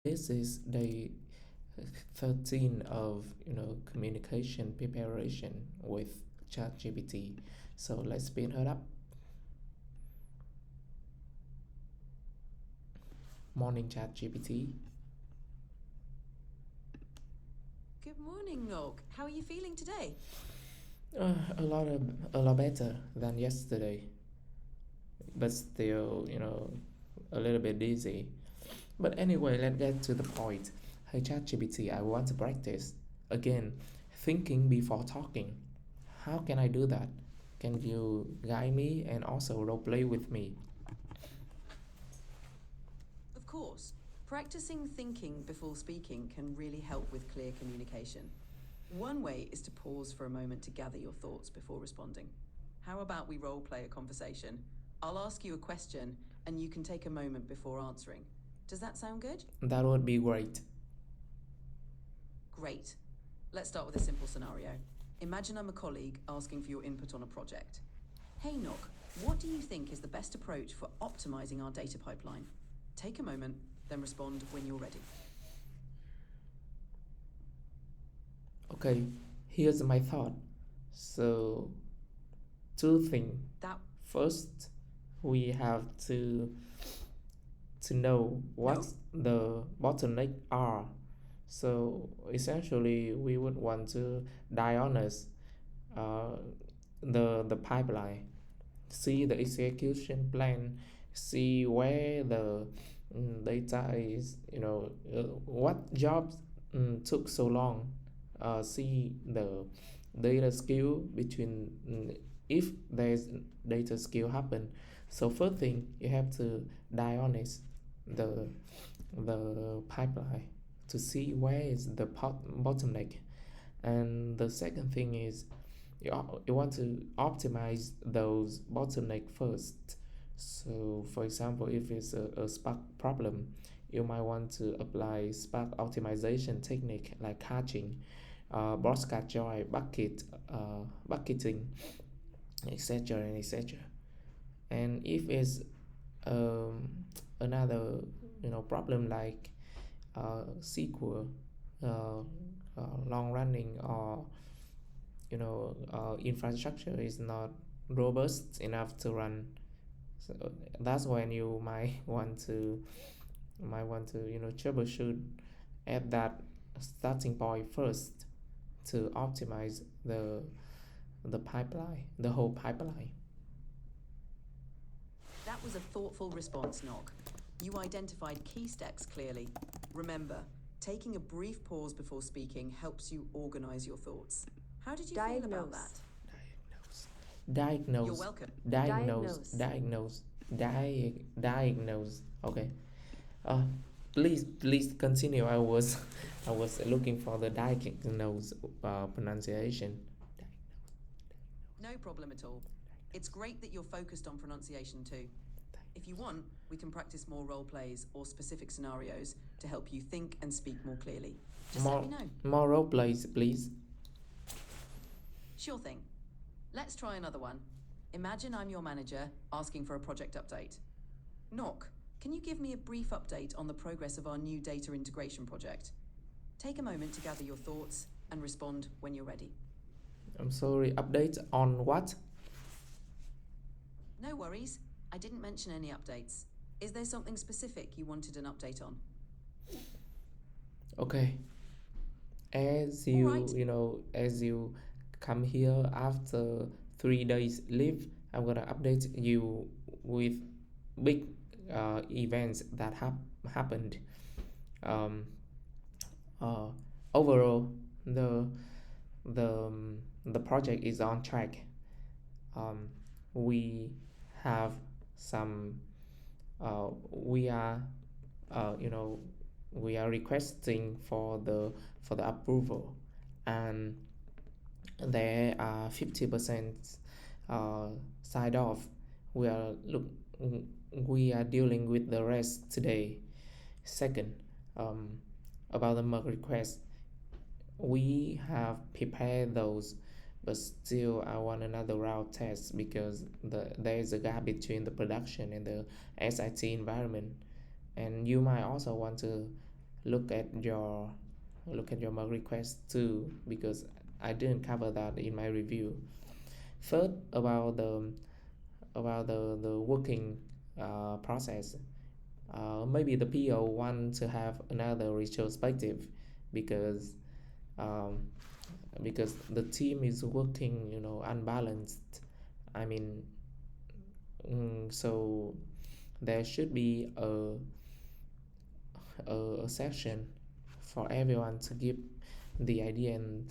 This is day 13 of communication preparation with ChatGPT. So let's speed her up. Morning ChatGPT. Good morning, Nog. How are you feeling today? A lot better than yesterday, but still a little bit dizzy. But anyway, let's get to the point. Hey ChatGPT, I want to practice again thinking before talking. How can I do that? Can you guide me and also role play with me? Of course, practicing thinking before speaking can really help with clear communication. One way is to pause for a moment to gather your thoughts before responding. How about we role play a conversation? I'll ask you a question and you can take a moment before answering. Does that sound good? That would be great. Great. Let's start with a simple scenario. Imagine I'm a colleague asking for your input on a project. Hey, Nog, what do you think is the best approach for optimizing our data pipeline? Take a moment, then respond when you're ready. Okay, here's my thought. So, two things. That First, we have to know what no? the bottleneck are. So essentially, we would want to diagnose uh, the pipeline, see the execution plan, see where the data is, what jobs took so long, see the data skill between if there's data skill happen. So first thing you have to diagnose the the pipeline to see where is the bottleneck, and the second thing is you want to optimize those bottleneck first. So for example, if it's a spark problem, you might want to apply spark optimization technique like caching, broadcast joy, bucketing, etc. and etc. And if it's another problem like SQL, long running, or infrastructure is not robust enough to run. So that's when you might want to troubleshoot at that starting point first to optimize the pipeline, the whole pipeline. That was a thoughtful response, Nog. You identified key steps clearly. Remember, taking a brief pause before speaking helps you organize your thoughts. How did you feel about that? Diagnose. You're Diagnose. welcome. Diagnose. Diagnose. Diagnose. Okay. Uh, please continue. I was looking for the diagnose pronunciation. No problem at all. It's great that you're focused on pronunciation too. If you want, we can practice more role plays or specific scenarios to help you think and speak more clearly. Just let me know. More role plays, please. Sure thing. Let's try another one. Imagine I'm your manager asking for a project update. Knock, can you give me a brief update on the progress of our new data integration project? Take a moment to gather your thoughts and respond when you're ready. I'm sorry. Update on what? No worries, I didn't mention any updates. Is there something specific you wanted an update on? Okay. As All you right. as you come here after 3 days leave, I'm gonna update you with big events that happened. um, uh, Overall, the project is on track. um, we have some we are uh, you know we are requesting for the approval, and there are 50% side off. We are dealing with the rest today. Second, about the merge request, we have prepared those, but still I want another route test because there is a gap between the production and the SIT environment, and you might also want to look at your look at your merge request too, because I didn't cover that in my review. Third, about the working process. Maybe the PO want to have another retrospective, because um, because the team is working, unbalanced. I mean, so there should be a section for everyone to give the idea and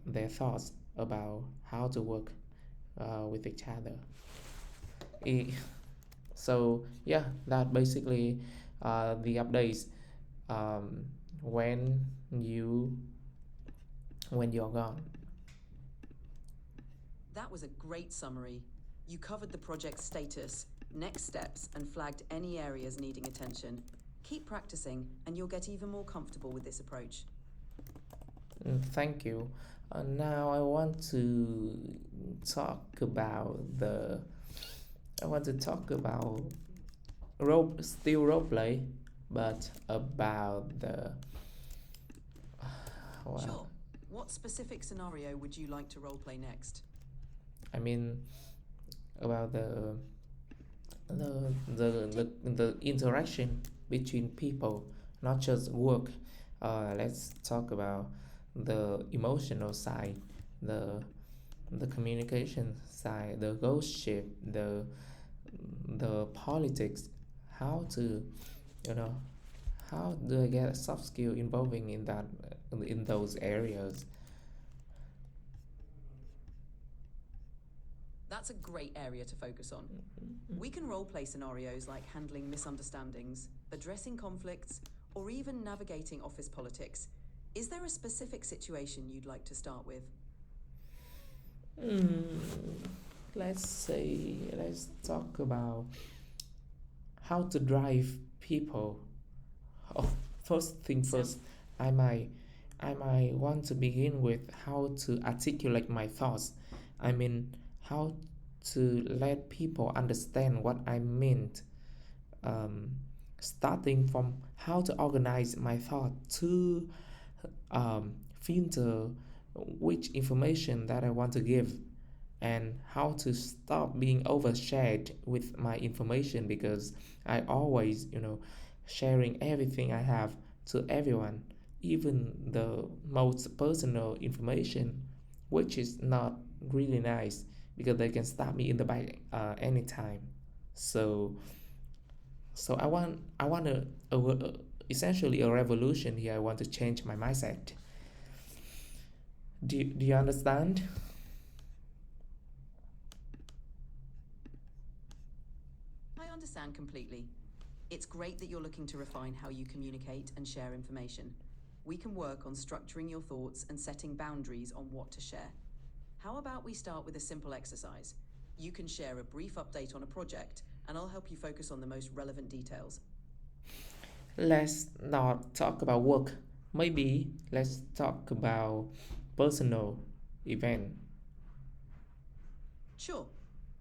their thoughts about how to work with each other. I- so yeah, that basically the updates um, when you when you're gone. That was a great summary. You covered the project's status, next steps, and flagged any areas needing attention. Keep practicing, and you'll get even more comfortable with this approach. Thank you. Now talk about the I want to talk about role play, but about the well, Sure. What specific scenario would you like to roleplay next? I mean about the interaction between people, not just work. Let's talk about the emotional side, the the communication side, the goalship, the politics. How to, you know, how do I get a soft skill involving in those areas? That's a great area to focus on. We can roleplay scenarios like handling misunderstandings, addressing conflicts, or even navigating office politics. Is there a specific situation you'd like to start with? Mm, let's talk about how to drive people. Oh, first thing Sam, first, I might I might want to begin with how to articulate my thoughts. I mean, how to let people understand what I meant. Um, Starting from how to organize my thought to filter which information that I want to give, and how to stop being overshared with my information, because I always, sharing everything I have to everyone, even the most personal information, which is not really nice, because they can stab me in the back anytime. So I want essentially a revolution here. I want to change my mindset. Do you understand? I understand completely. It's great that you're looking to refine how you communicate and share information. We can work on structuring your thoughts and setting boundaries on what to share. How about we start with a simple exercise? You can share a brief update on a project, and I'll help you focus on the most relevant details. Let's not talk about work. Maybe let's talk about personal event. Sure,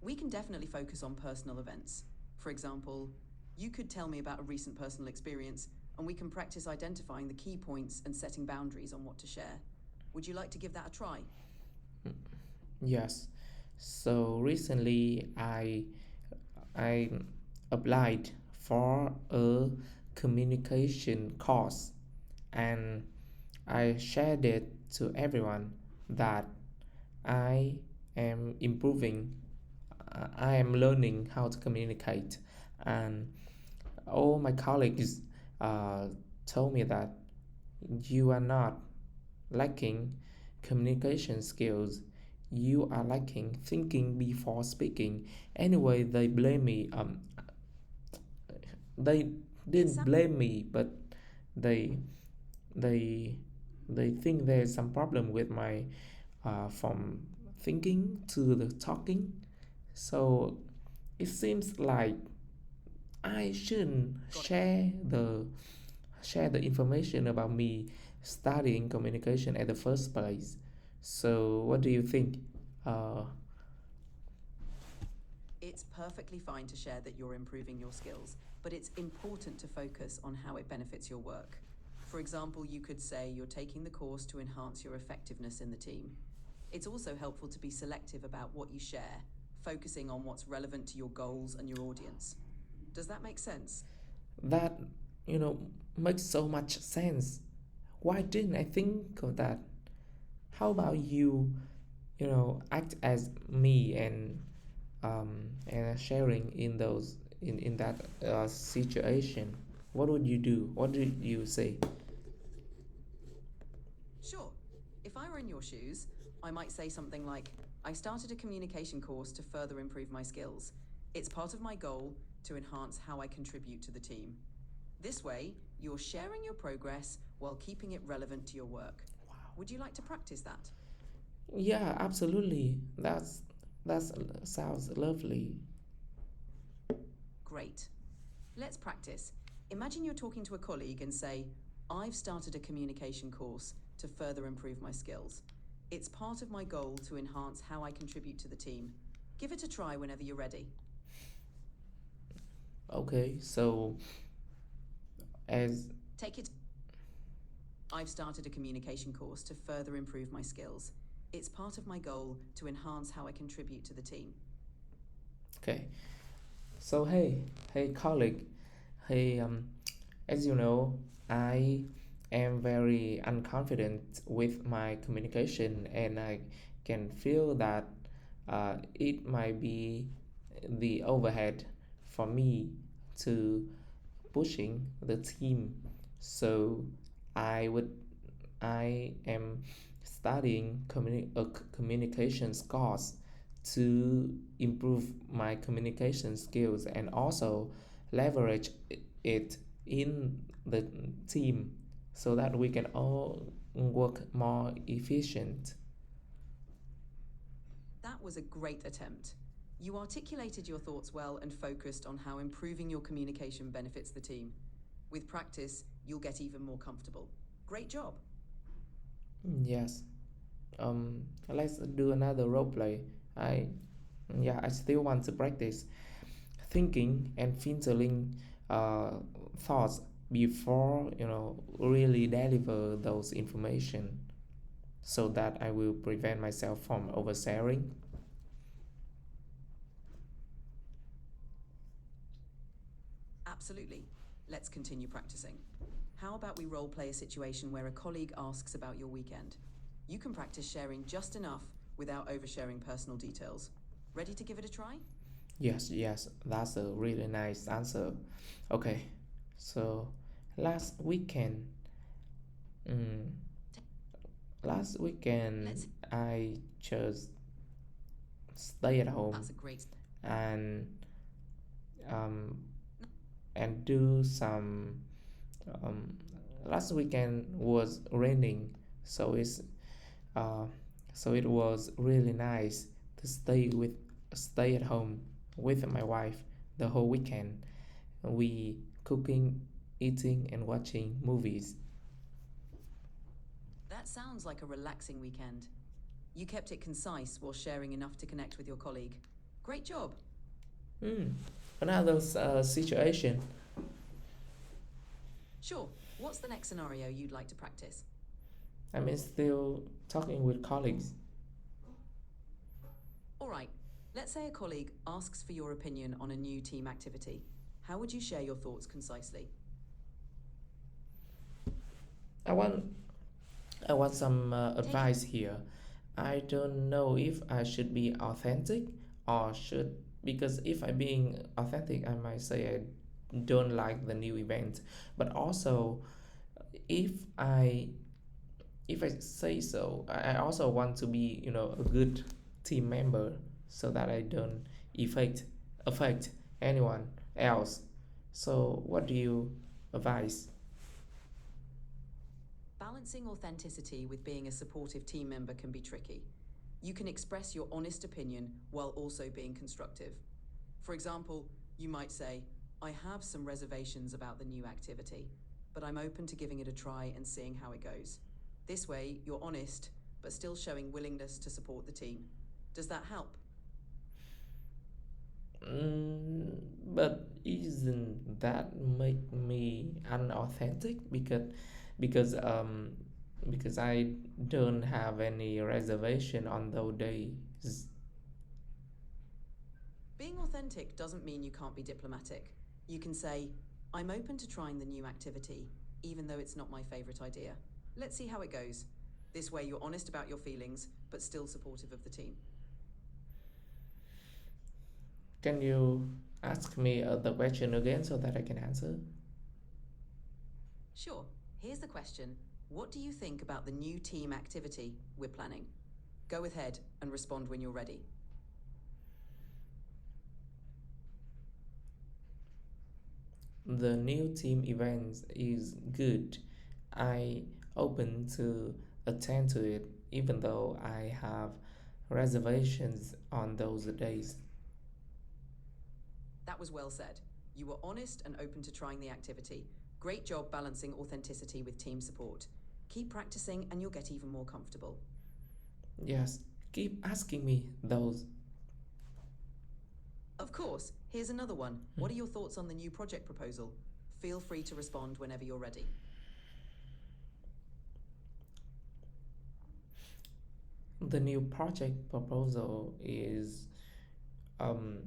we can definitely focus on personal events. For example, you could tell me about a recent personal experience, and we can practice identifying the key points and setting boundaries on what to share. Would you like to give that a try? Yes. So recently I applied for a communication course, and I shared it to everyone that I am improving. I am learning how to communicate, and all my colleagues uh, told me that you are not lacking communication skills. You are lacking thinking before speaking. Anyway, they blame me. They It's didn't blame me, but they they they think there's some problem with my from thinking to the talking. So it seems like I shouldn't got it. share the information about me studying communication at the first place. So what do you think? Uh, It's perfectly fine to share that you're improving your skills, but it's important to focus on how it benefits your work. For example, you could say you're taking the course to enhance your effectiveness in the team. It's also helpful to be selective about what you share, focusing on what's relevant to your goals and your audience. Does that make sense? That, you know, makes so much sense. Why didn't I think of that? How about you, act as me and sharing in those in that situation? What would you do? What did you say? Sure. If I were in your shoes, I might say something like, I started a communication course to further improve my skills. It's part of my goal to enhance how I contribute to the team. This way, you're sharing your progress while keeping it relevant to your work. Wow. Would you like to practice that? Yeah, absolutely. That sounds lovely. Great. Let's practice. Imagine you're talking to a colleague and say, I've started a communication course to further improve my skills. It's part of my goal to enhance how I contribute to the team. Give it a try whenever you're ready. Okay, so as Take it. I've started a communication course to further improve my skills. It's part of my goal to enhance how I contribute to the team. okay, so hey colleague, hey as you know, I am very unconfident with my communication, and I can feel that it might be the overhead for me to pushing the team. So I would I am studying communications course to improve my communication skills and also leverage it in the team so that we can all work more efficient. That was a great attempt. You articulated your thoughts well and focused on how improving your communication benefits the team. With practice, you'll get even more comfortable. Great job. Yes. Let's do another role play. I I still want to practice thinking and filtering uh, thoughts before really deliver those information so that I will prevent myself from oversharing. Absolutely. Let's continue practicing. How about we role play a situation where a colleague asks about your weekend? You can practice sharing just enough without oversharing personal details. Ready to give it a try? Yes, that's a really nice answer. Okay, so last weekend, mm, last weekend Let's. I just stay at home That's a great. and um, and do some um, last weekend was raining, so it's uh, so it was really nice to stay at home with my wife the whole weekend. We cooking, eating, and watching movies. That sounds like a relaxing weekend. You kept it concise while sharing enough to connect with your colleague. Great job. Hmm. Another situation. Sure. What's the next scenario you'd like to practice? I'm still talking with colleagues. All right. Let's say a colleague asks for your opinion on a new team activity. How would you share your thoughts concisely? I want I want some Take it. advice here. I don't know if I should be authentic or should because if I'm being authentic, I might say I don't like the new event. But also, if I if I say so, I also want to be a good team member so that I don't affect anyone else. So, what do you advise? Balancing authenticity with being a supportive team member can be tricky. You can express your honest opinion while also being constructive. For example, you might say, I have some reservations about the new activity, but I'm open to giving it a try and seeing how it goes. This way, you're honest, but still showing willingness to support the team. Does that help? But isn't that make me unauthentic? because because I don't have any reservation on those days. Being authentic doesn't mean you can't be diplomatic. You can say, I'm open to trying the new activity, even though it's not my favourite idea. Let's see how it goes. This way, you're honest about your feelings, but still supportive of the team. Can you ask me the question again so that I can answer? Sure, here's the question. What do you think about the new team activity we're planning? Go ahead and respond when you're ready. The new team events is good. I open to attend to it even though I have reservations on those days. That was well said. You were honest and open to trying the activity. Great job balancing authenticity with team support. Keep practicing and you'll get even more comfortable. Yes, keep asking me those. Of course, here's another one. What are your thoughts on the new project proposal? Feel free to respond whenever you're ready. The new project proposal um,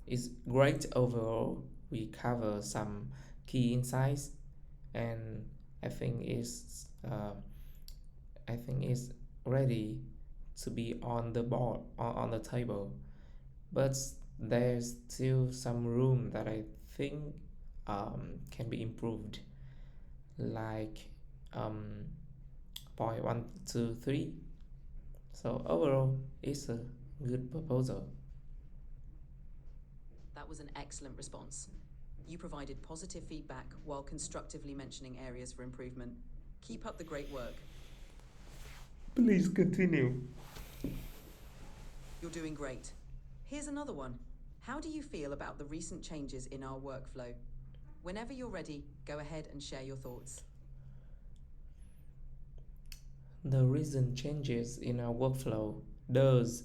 is great overall. We cover some key insights, and I think it's I think it's ready to be on the board on the table. But there's still some room that I think can be improved, like um, point 1, 2, 3. So overall, it's a good proposal. That was an excellent response. You provided positive feedback while constructively mentioning areas for improvement. Keep up the great work. Please continue. You're doing great. Here's another one. How do you feel about the recent changes in our workflow? Whenever you're ready, go ahead and share your thoughts. The recent changes in our workflow does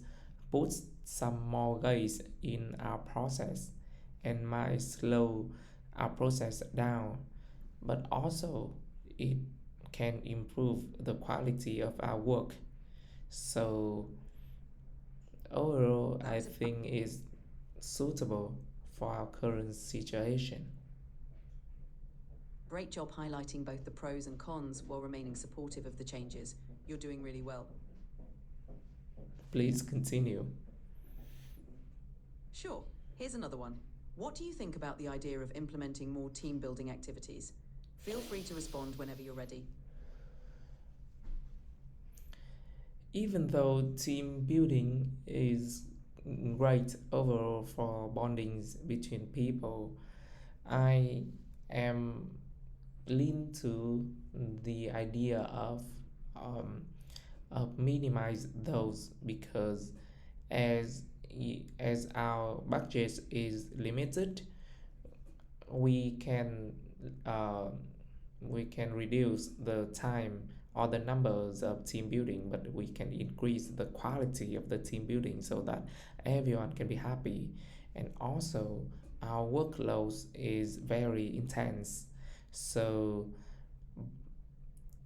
put some more guys in our process and might slow our process down, but also it can improve the quality of our work. So overall, That I was a think it's suitable for our current situation. great job highlighting both the pros and cons while remaining supportive of the changes. You're doing really well. Please continue. Sure, here's another one. What do you think about the idea of implementing more team building activities? Feel free to respond whenever you're ready. Even though team building is great overall for bondings between people, I am lean to the idea um, of minimize those because as as our budget is limited, we can uh, we can reduce the time or the numbers of team building, but we can increase the quality of the team building so that everyone can be happy. And also, our workload is very intense, so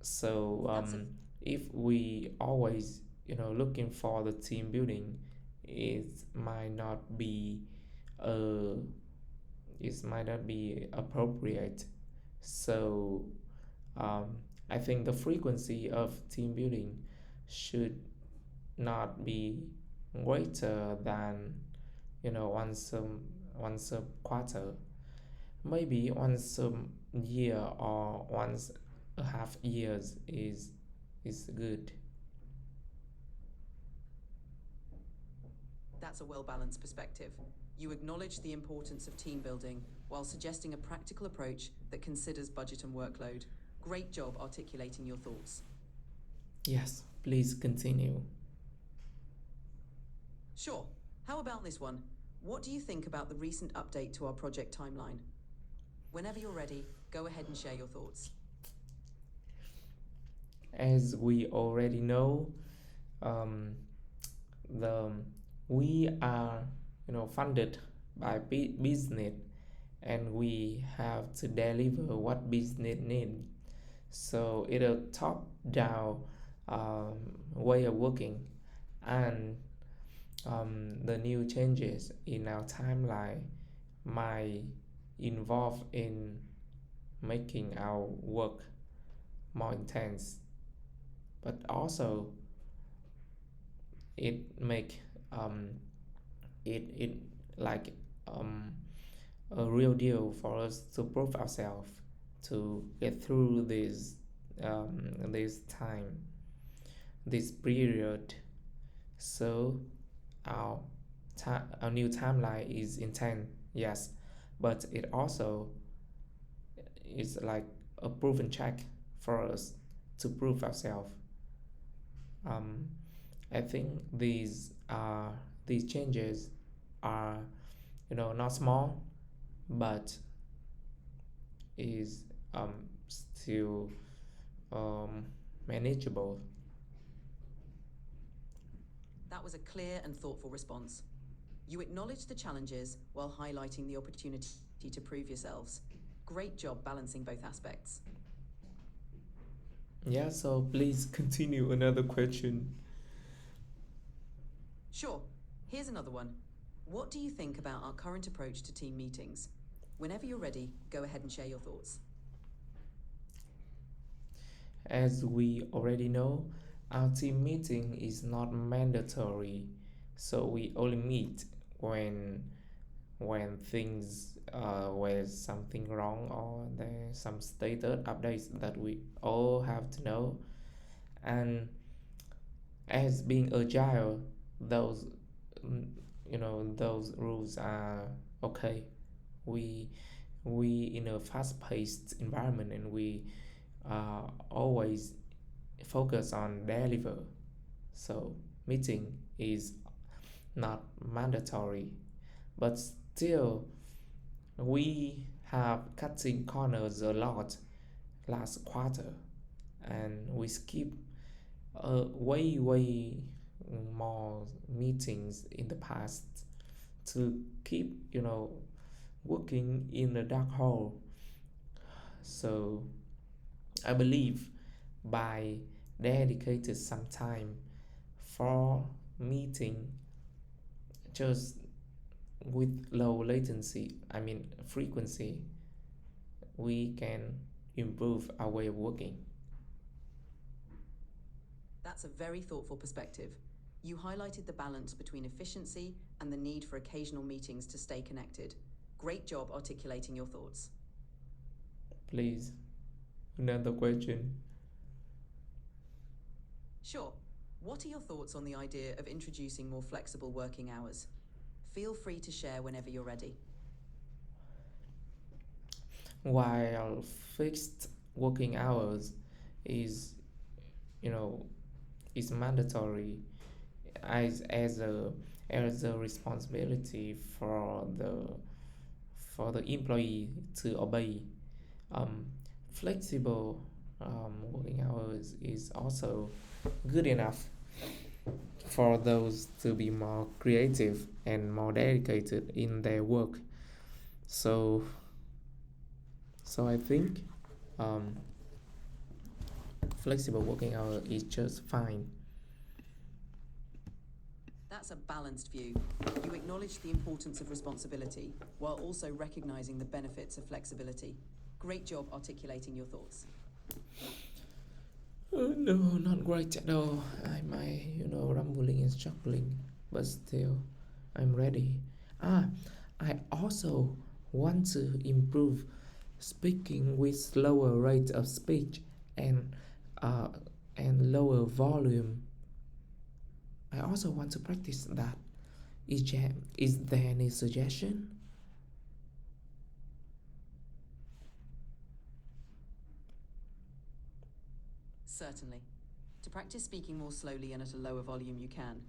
so That's a if we always looking for the team building, it might not be uh it might not be appropriate. So um, I think the frequency of team building should not be greater than once a quarter, maybe once a year or once a half years is good. That's a well balanced perspective. You acknowledge the importance of team building while suggesting a practical approach that considers budget and workload. Great job articulating your thoughts. Yes, please continue. Sure, how about this one? What do you think about the recent update to our project timeline? Whenever you're ready, go ahead and share your thoughts. As we already know, um, the we are funded by business, and we have to deliver what business need. So it's a top-down um, way of working, and the new changes in our timeline might involve in making our work more intense, but also it make um, it like um, a real deal for us to prove ourselves to get through this time, this period. So our our new timeline is intense, yes, but it also is like a proven check for us to prove ourselves. um, I think these changes are, not small, but is still um, manageable. That was a clear and thoughtful response. You acknowledged the challenges while highlighting the opportunity to prove yourselves. Great job balancing both aspects. Yeah, so please continue another question. Sure, here's another one. What do you think about our current approach to team meetings? Whenever you're ready, go ahead and share your thoughts. As we already know, our team meeting is not mandatory, so we only meet when things where something wrong or there's some status updates that we all have to know. And as being agile, those mm, those rules are okay. We we in a fast-paced environment, and we always focus on deliver. So meeting is not mandatory, but still we have cutting corners a lot last quarter, and we skip way more meetings in the past to keep working in a dark hole. So I believe by dedicated some time for meeting just with low latency, I mean frequency, we can improve our way of working. That's a very thoughtful perspective. You highlighted the balance between efficiency and the need for occasional meetings to stay connected. Great job articulating your thoughts. Please, another question. Sure. What are your thoughts on the idea of introducing more flexible working hours? Feel free to share whenever you're ready. While fixed working hours is, you know, is mandatory as a responsibility for the employee to obey. Um, Flexible working hours is also good enough for those to be more creative and more dedicated in their work. So, I think um, flexible working hour is just fine. That's a balanced view. You acknowledge the importance of responsibility while also recognizing the benefits of flexibility. Great job articulating your thoughts. No, not great at all. I'm, rumbling and struggling, but still, I'm ready. Ah, I also want to improve speaking with slower rate of speech and uh, lower volume. I also want to practice that. Is there any suggestion? Certainly. To practice speaking more slowly and at a lower volume, you can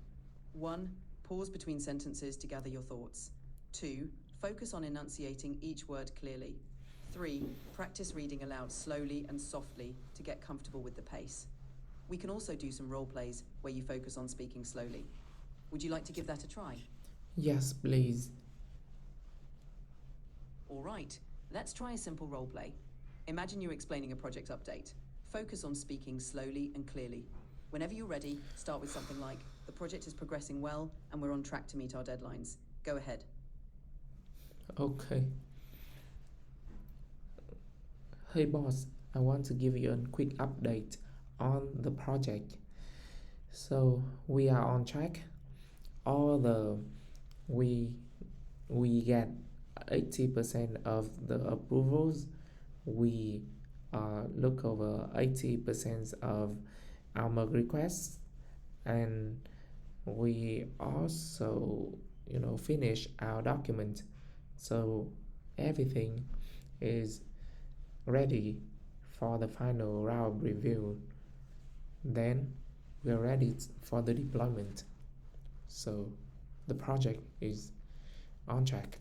1. Pause between sentences to gather your thoughts. 2. Focus on enunciating each word clearly. 3. Practice reading aloud slowly and softly to get comfortable with the pace. We can also do some role plays where you focus on speaking slowly. Would you like to give that a try? Yes, please. All right, let's try a simple role play. Imagine you're explaining a project update. Focus on speaking slowly and clearly. Whenever you're ready, start with something like, the project is progressing well and we're on track to meet our deadlines. Go ahead. Okay. Hey boss, I want to give you a quick update on the project. So we are on track. All the we we get 80% of the approvals. We look over 80% of our merge requests, and we also finish our document. So everything is ready for the final round review. Then we are ready for the deployment. So the project is on track.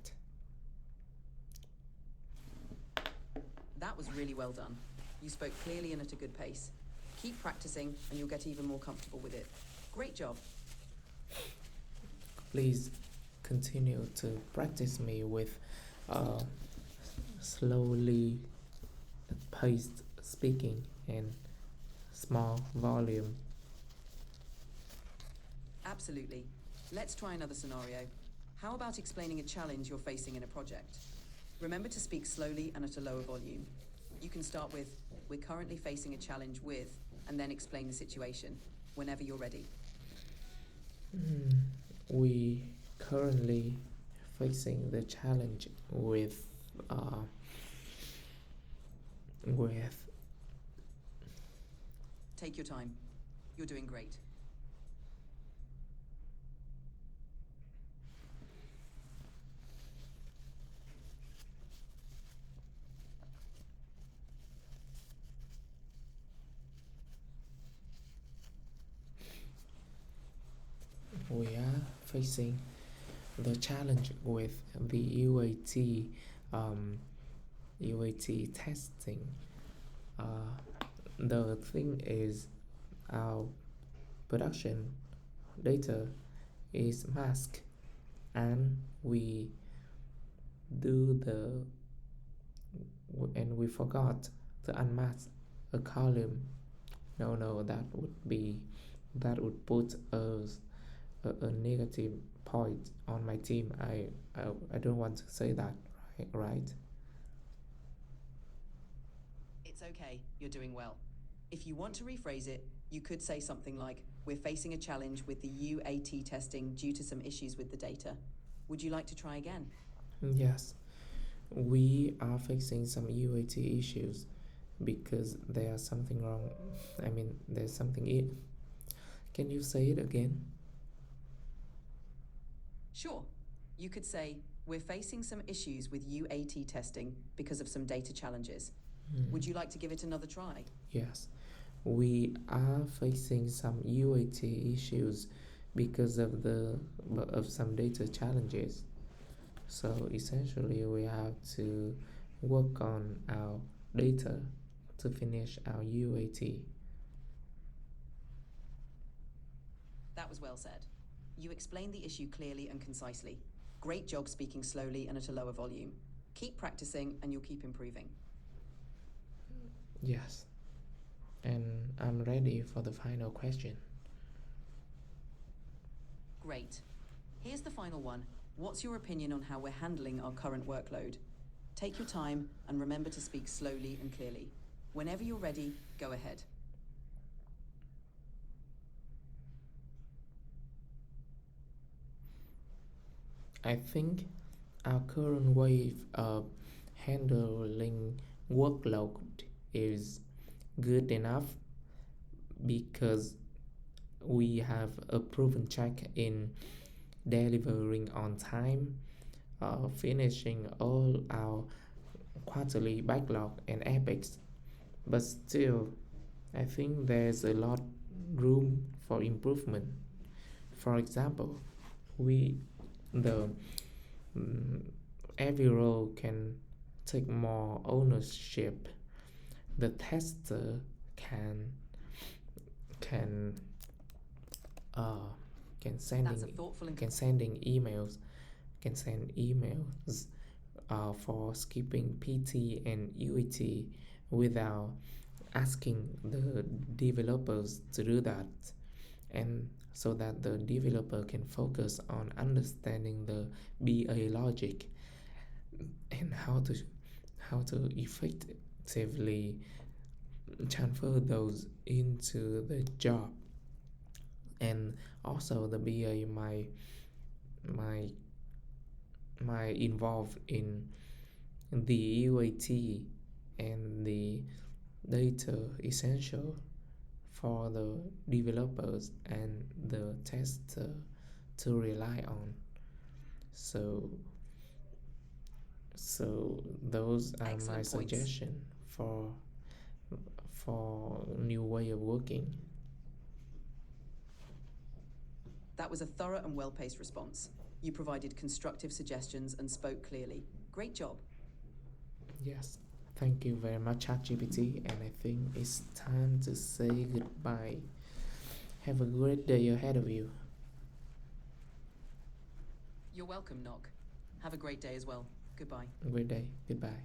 That was really well done. You spoke clearly and at a good pace. Keep practicing and you'll get even more comfortable with it. Great job. Please continue to practice me with slowly paced speaking and small volume. Absolutely. Let's try another scenario. How about explaining a challenge you're facing in a project? Remember to speak slowly and at a lower volume. You can start with, we're currently facing a challenge with, and then explain the situation, whenever you're ready. We currently facing the challenge with Take your time. You're doing great. we are facing the challenge with the UAT testing. The thing is, our production data is masked, and we do the and we forgot to unmask a column. No, that would put a negative point on my team. I don't want to say that, right? It's okay, you're doing well. If you want to rephrase it, you could say something like, we're facing a challenge with the UAT testing due to some issues with the data. Would you like to try again? Yes, we are facing some UAT issues because there's something wrong. There's something in. Can you say it again? Sure. You could say, we're facing some issues with UAT testing because of some data challenges. Would you like to give it another try? Yes, we are facing some UAT issues because of some data challenges. So essentially, we have to work on our data to finish our UAT. That was well said. You explained the issue clearly and concisely. Great job speaking slowly and at a lower volume. Keep practicing and you'll keep improving. Yes, and I'm ready for the final question. Great. Here's the final one. What's your opinion on how we're handling our current workload? Take your time and remember to speak slowly and clearly. Whenever you're ready, go ahead. I think our current way of handling workload is good enough because we have a proven track in delivering on time, finishing all our quarterly backlog and epics. But still, I think there's a lot room for improvement. For example, we the every role can take more ownership. The tester can uh, can That's a thoughtful and can sending emails can send emails for skipping PT and UET without asking the developers to do that, and so that the developer can focus on understanding the BA logic and how to effectively transfer those into the job. And also the BA might might involve in the UAT and the data essential for the developers and the tester to rely on. So those are my Excellent points. suggestion for new way of working. That was a thorough and well paced response. You provided constructive suggestions and spoke clearly. Great job. Yes, thank you very much, ChatGPT, and I think it's time to say goodbye. Have a great day ahead of you. You're welcome, Knock. Have a great day as well. Goodbye. Great day. Goodbye.